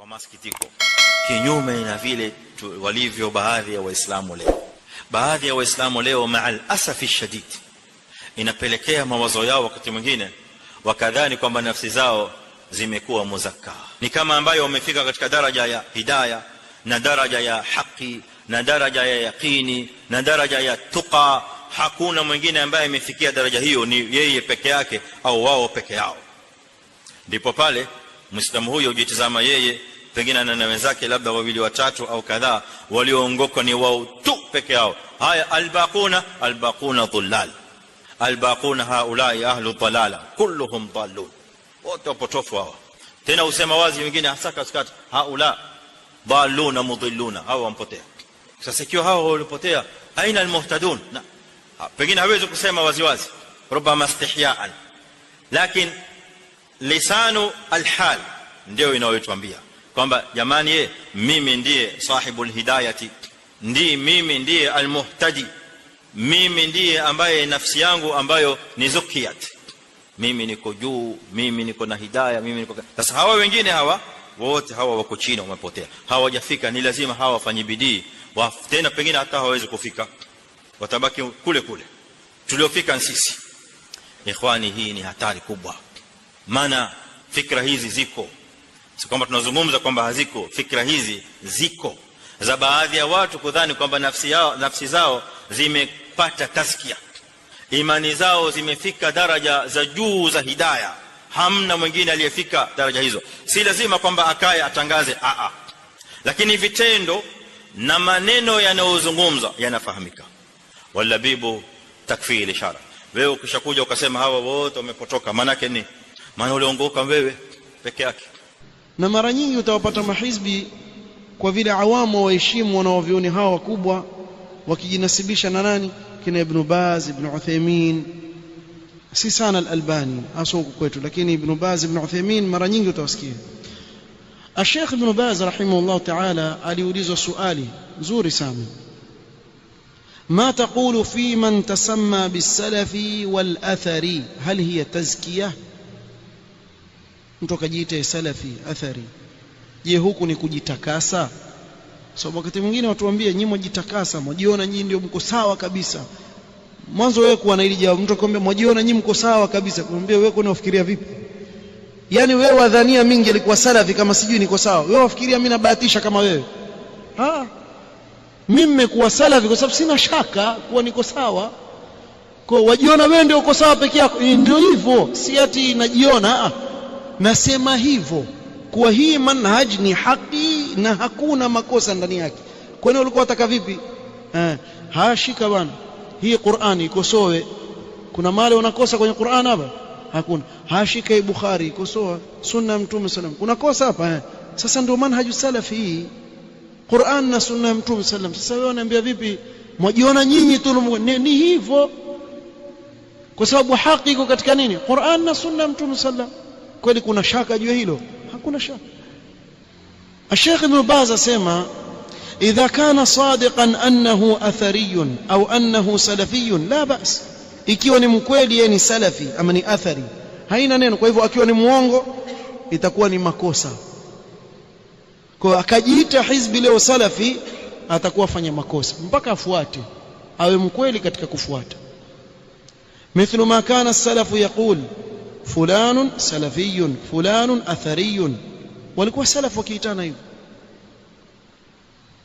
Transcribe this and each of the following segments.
Kwa masikitiko, kinyume na vile walivyo baadhi ya Waislamu leo. Baadhi ya Waislamu leo ma'al asafi shadid inapelekea mawazo yao wakati mwingine wakadhani kwamba nafsi zao zimekuwa muzakka. Ni kama ambayo wamefika katika daraja ya hidayah na daraja ya haki na daraja ya yaqini na daraja ya tuqa. Hakuna mwingine ambaye amefikia daraja hiyo, ni yeye peke yake au wao peke yao. Ndipo pale Muislamu huyo hujitazama yeye, pengine na wenzake labda wawili watatu au kadhaa, walioongoka ni wao tu peke yao. Haya, albaquna dhullal, albaquna haulai ahlu dhalala kulluhum dallun, wote wapotofu hao. Tena usema wazi wengine hasa katikati, haula dalluna mudilluna, hao wampotea. Sasa ikiwa hao walipotea, aina almuhtadun? Na pengine hawezi kusema wazi wazi, rubama istihyaan, lakini lisanu alhal ndio inayotuambia kwamba jamani, mimi ndiye sahibul hidayati, mimi ndiye almuhtadi, mimi ndiye ambaye nafsi yangu ambayo ni zukiyat, mimi niko juu, mimi niko na hidayah, mimi niko. Sasa hawa wengine hawa wote hawa wako chini, wamepotea, hawajafika. Ni lazima hawa wafanye bidii, tena pengine hata hawawezi kufika, watabaki kule kule tuliofika sisi. Ikhwani, hii ni hatari kubwa, maana fikra hizi ziko, si kwamba tunazungumza kwamba haziko. Fikra hizi ziko za baadhi ya watu kudhani kwamba nafsi zao zimepata tazkia, imani zao zimefika daraja za juu za hidayah. Hamna mwingine aliyefika daraja hizo. Si lazima kwamba akae atangaze, lakini vitendo na maneno yanayozungumza yanafahamika. Walabibu takfi al-ishara. Wewe ukishakuja ukasema hawa wote wamepotoka, maana yake ni maana uliongoka wewe peke yake. Na mara nyingi utawapata mahizbi, kwa vile awamu waheshimu wanaovioni hawa wakubwa, wakijinasibisha na nani? Kina Ibn Baz, Ibn Uthaymeen, si sana al-Albani hasa huko kwetu, lakini Ibn Baz, Ibn Uthaymeen mara nyingi utawasikia. Sheikh Ibn Baz rahimahullah ta'ala aliulizwa swali nzuri sana, ما تقول في من تسمى بالسلفي والأثري، هل هي تزكية؟ mtu akajiita salafi athari, je huku ni kujitakasa? Sababu wakati mwingine watu waambie nyinyi mjitakasa, mjiona nyinyi ndio mko sawa kabisa. Mwanzo wewe kuwa na hili jawabu, mtu akwambia mjiona nyinyi mko sawa kabisa, kumwambia wewe unafikiria vipi? Yani wewe wadhania mimi ngelikuwa salafi kama sijui niko sawa, wewe wafikiria mimi nabahatisha kama wewe? Mimi nimekuwa salafi kwa sababu sina shaka kuwa niko sawa. Kwa wajiona wewe ndio uko sawa peke yako, ndio hivyo, si ati najiona. Nasema hivyo kwa hii manhaj ni haki na hakuna makosa ndani yake. Kwa nini ulikuwa unataka vipi? Shika bwana, hii Qur'ani ikosoe. Kuna mali unakosa kwenye Qur'an hapa? Hakuna. Shika hii Bukhari ikosoa, sunna Mtume sallam, kuna kosa hapa? Sasa ndio manhaju salafi hii, Qur'an na sunna Mtume sallam. Sasa wewe unaambia vipi mwajiona nyinyi tu? Ni hivyo, kwa sababu haki iko katika nini? Qur'an na sunna Mtume sallam. Kweli kuna shaka juu hilo? Hakuna shaka. Sheikh Ibn Baz asema idha kana sadiqan annahu athariyun au annahu salafiyun la ba's, ikiwa ni mkweli yeye ni salafi ama ni athari haina neno. Kwa hivyo akiwa ni muongo itakuwa ni makosa. Kwa akajiita hizbi leo salafi, atakuwa fanya makosa mpaka afuate, awe mkweli katika kufuata. mithlu ma kana as-salafu yaqul fulanun salafiyun fulanun athariyun, walikuwa salafu wakiitana hivyo.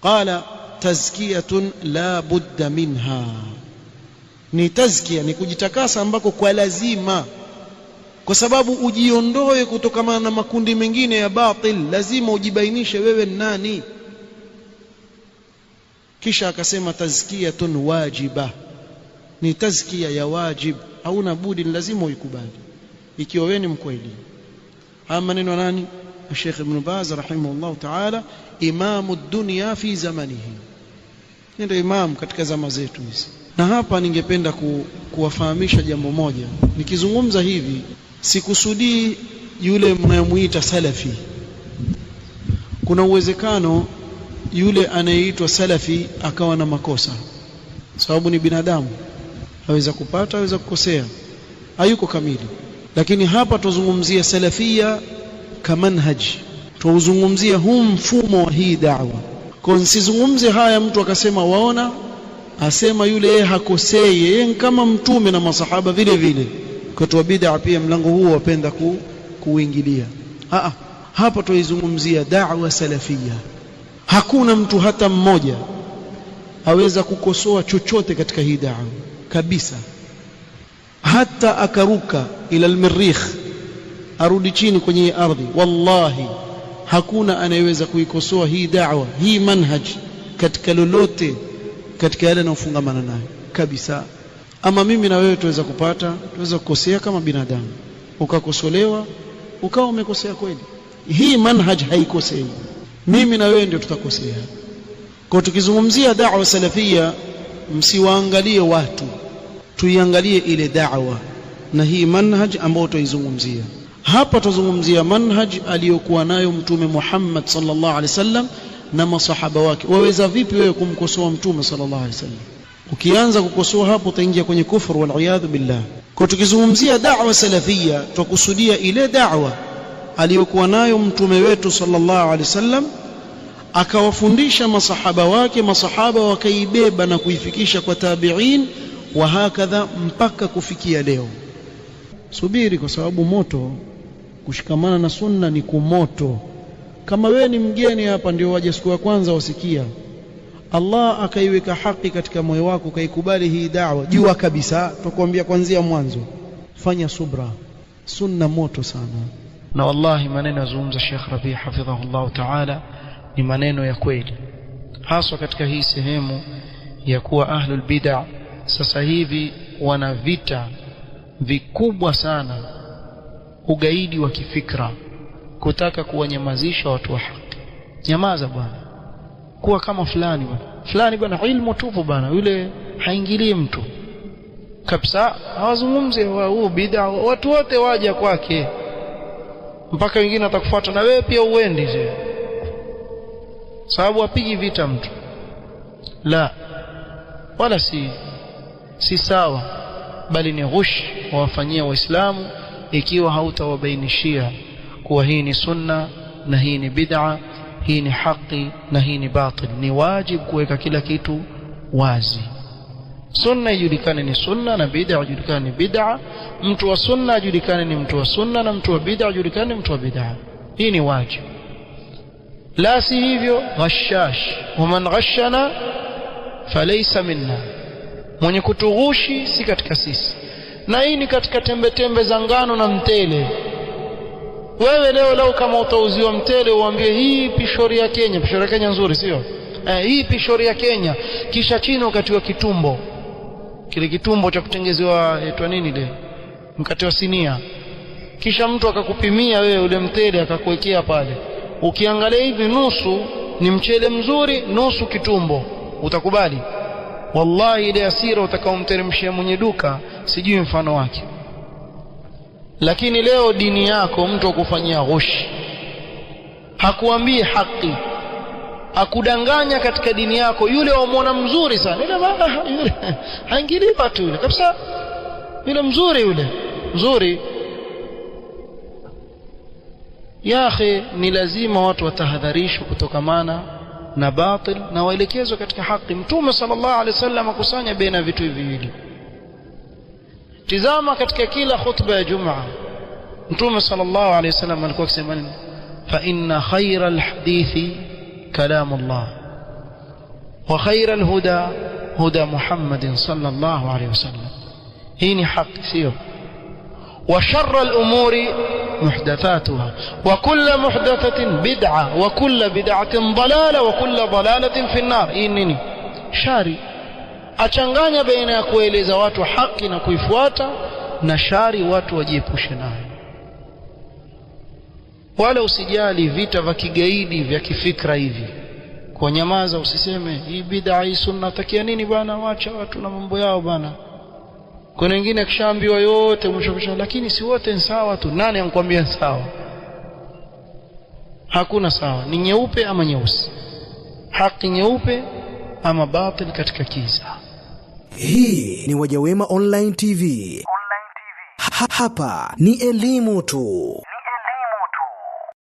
Qala tazkiyatun la budda minha, ni tazkia, ni kujitakasa ambako kwa lazima, kwa sababu ujiondoe kutokana na makundi mengine ya batil, lazima ujibainishe wewe ni nani. Kisha akasema tazkiyatun wajiba, ni tazkia ya wajib, hauna budi, lazima uikubali ikiwa wewe ni mkweli. Haya maneno nani? Sheikh Ibn Baz rahimahullah ta'ala, imamu dunya fi zamanihi, ndio imam katika zama zetu hizi. Na hapa ningependa kuwafahamisha jambo moja. Nikizungumza hivi sikusudii yule mnayemuita salafi. Kuna uwezekano yule anayeitwa salafi akawa na makosa, sababu ni binadamu, aweza kupata, aweza kukosea, hayuko kamili. Lakini hapa tuzungumzia salafia kama manhaj, Tuuzungumzia huu mfumo wa hii da'wa. Kwa nsizungumze haya mtu akasema waona asema yule yeye hakosei, yeye kama mtume na masahaba vile vile. Kwa tu bid'a pia mlango huo wapenda kuingilia. Hapa tuizungumzia da'wa salafia. Hakuna mtu hata mmoja aweza kukosoa chochote katika hii da'wa kabisa, hata akaruka ila al-Mirrikh, arudi chini kwenye ardhi, wallahi hakuna anayeweza kuikosoa hii da'wa, hii manhaj katika lolote katika yale yanayofungamana nayo kabisa. Ama mimi na wewe tuweza kukosea kama binadamu, ukakosolewa ukawa umekosea kweli. Hii manhaj haikosei, mimi na wewe ndio tutakosea. Kwa tukizungumzia da'wa salafia, msiwaangalie watu, tuiangalie ile da'wa na hii manhaj ambayo tuizungumzia. Hapa tuzungumzia manhaj aliyokuwa nayo Mtume Muhammad sallallahu alaihi wasallam na masahaba wake. Waweza vipi wewe kumkosoa Mtume sallallahu alaihi wasallam? Ukianza kukosoa hapo utaingia kwenye kufuru wal iyad billah. Kwa tukizungumzia da'wa salafia, tukusudia ile da'wa aliyokuwa nayo Mtume wetu sallallahu alaihi wasallam, akawafundisha masahaba wake, masahaba wakaibeba na kuifikisha kwa tabi'in, wa hakadha mpaka kufikia leo. Subiri, kwa sababu moto kushikamana na sunna ni kumoto. Kama wewe ni mgeni hapa ndio waje siku ya kwanza wasikia, Allah akaiweka haki katika moyo wako, ukaikubali hii da'wa, jua kabisa tukwambia kuanzia mwanzo, fanya subra, sunna moto sana. Na wallahi maneno yazungumza Sheikh Rabi hafidhahullah ta'ala ni maneno ya kweli, haswa katika hii sehemu ya kuwa ahlul bid'ah sasa hivi wana vita vikubwa sana, ugaidi wa kifikra, kutaka kuwanyamazisha watu wa haki. Nyamaza bwana, kuwa kama fulani bwana, ilmu tupo bwana, yule haingilii mtu kabisa, hawazungumze huo bid'ah, watu wote waje kwake, mpaka wengine atakufuata na wewe pia uende, sababu apigi vita mtu. La, wala si sawa, bali ni ghush wawafanyia waislamu ikiwa hautawabainishia kuwa hii ni sunna na hii ni bid'a, hii ni haki na hii ni batil. Ni wajibu kuweka kila kitu wazi. Sunna ijulikane ni sunna na bid'a ijulikane ni bid'a, mtu wa sunna ijulikane ni mtu wa sunna na mtu wa bid'a ijulikane ni mtu wa bid'a. Hii ni wajibu. La si hivyo, ghashash, wa man ghashana falaysa minna, mwenye kutughushi si katika sisi. Na hii ni katika tembe za ngano na mtele. Wewe leo kama utauziwa mtele uambie hii pishori ya Kenya nzuri, sio? Hii pishori ya Kenya, kisha chini ukatiwa kitumbo, kile kitumbo cha kutengezewa etwa nini ile, mkate wa sinia, kisha mtu akakupimia wewe ule mtele akakuwekea pale, ukiangalia hivi nusu ni mchele mzuri, nusu kitumbo, utakubali? Wallahi ile asira utakaomteremshia mwenye duka sijui mfano wake. Lakini leo dini yako mtu akufanyia ghushi, hakuambii haki, akudanganya katika dini yako. Yule wamuona mzuri sana, yule haingilii watu yule kabisa, yule mzuri. Ya akhi, ni lazima watu watahadharishwe kutokamana na batil na waelekezwe katika haki. Mtume sallallahu alaihi wasallam akusanya baina vitu hivi viwili. Tizama katika kila khutba ya Jumaa, Mtume sallallahu alaihi wasallam alikuwa akisema nini? Fa inna khayral hadithi kalamullah wa khayral huda huda Muhammadin sallallahu alaihi wasallam. Hii ni haki, sio? Wa sharral umuri محدثاتها وكل محدثة بدعة وكل بدعة ضلالة وكل ضلالة في النار. إنني شاري achanganya baina ya kueleza watu haki na kuifuata, na shari watu wajiepushe nayo. Wala usijali vita vya kigaidi vya kifikra hivi, kwa nyamaza, usiseme hii bid'a hii sunna, takia nini bwana, wacha watu na mambo yao bwana. Kuna wengine kishaambiwa yote mshokisha, lakini si wote ni sawa tu. Nani anakuambia sawa? Hakuna sawa, ni nyeupe ama nyeusi, haki nyeupe ama batil katika kiza. Hii ni Wajawema Online TV. Hapa ni elimu tu.